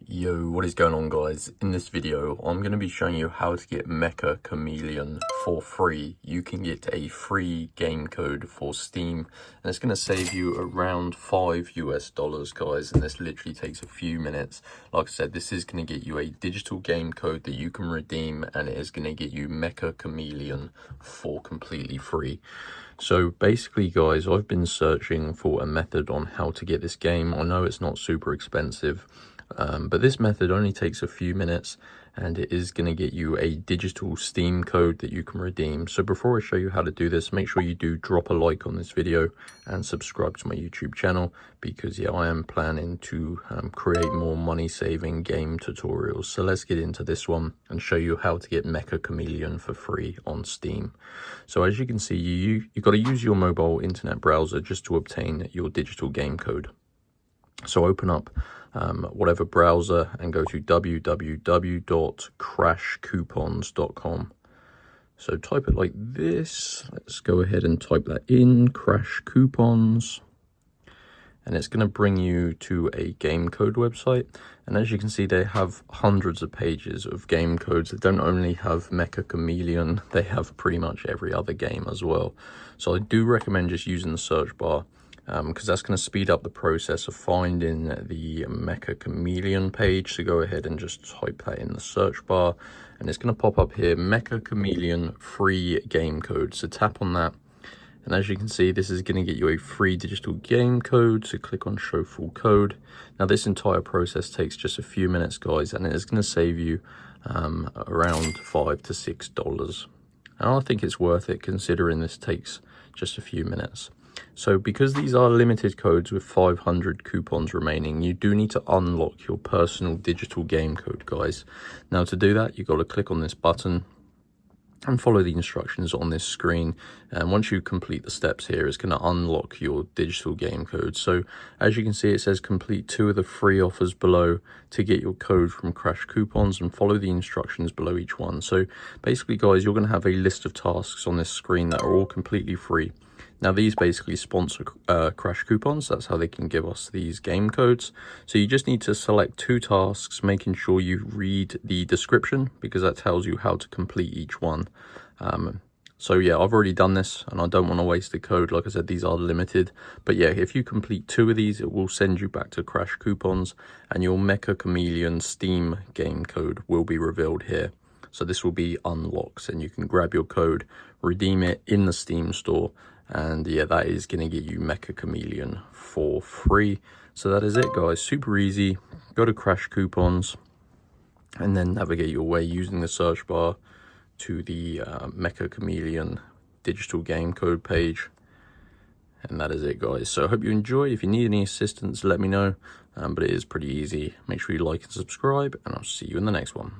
Yo, what is going on, guys? In this video I'm going to be showing you how to get Meccha Chameleon for free. You can get a free game code for Steam and it's going to save you around $5 guys, and this literally takes a few minutes. Like I said, this is going to get you a digital game code that you can redeem, and it is going to get you Meccha Chameleon for completely free. So basically guys, I've been searching for a method on how to get this game. I know it's not super expensive, but this method only takes a few minutes and it is going to get you a digital Steam code that you can redeem. So before I show you how to do this, make sure you do drop a like on this video and subscribe to my YouTube channel, because yeah, I am planning to create more money saving game tutorials. So let's get into this one and show you how to get Meccha Chameleon for free on Steam. So as you can see, you've got to use your mobile internet browser just to obtain your digital game code. So open up whatever browser and go to www.crashcoupons.com. So type it like this. Let's go ahead and type that in, Crash Coupons. And it's going to bring you to a game code website. And as you can see, they have hundreds of pages of game codes. They don't only have Meccha Chameleon, they have pretty much every other game as well. So I do recommend just using the search bar, because that's going to speed up the process of finding the Meccha Chameleon page. So go ahead and just type that in the search bar and it's going to pop up here, Meccha Chameleon free game code. So tap on that, and as you can see, this is going to get you a free digital game code. So click on show full code. Now this entire process takes just a few minutes guys, and it is going to save you around $5 to $6, and I think it's worth it considering this takes just a few minutes. So because these are limited codes with 500 coupons remaining, you do need to unlock your personal digital game code, guys. Now to do that, you've got to click on this button and follow the instructions on this screen. And once you complete the steps here, it's going to unlock your digital game code. So as you can see, it says complete 2 of the free offers below to get your code from Crash Coupons, and follow the instructions below each one. So basically guys, you're going to have a list of tasks on this screen that are all completely free. Now these basically sponsor Crash Coupons. That's how they can give us these game codes. So you just need to select 2 tasks, making sure you read the description, because that tells you how to complete each one. So yeah, I've already done this and I don't want to waste the code. Like I said, these are limited, but yeah, if you complete 2 of these, it will send you back to Crash Coupons and your Meccha Chameleon Steam game code will be revealed here. So this will be unlocked and you can grab your code, redeem it in the Steam store. And yeah, that is going to get you Meccha Chameleon for free. So that is it guys, super easy. Go to Crash Coupons and then navigate your way using the search bar to the Meccha Chameleon digital game code page. And that is it guys. So I hope you enjoy. If you need any assistance, let me know. But it is pretty easy. Make sure you like and subscribe, and I'll see you in the next one.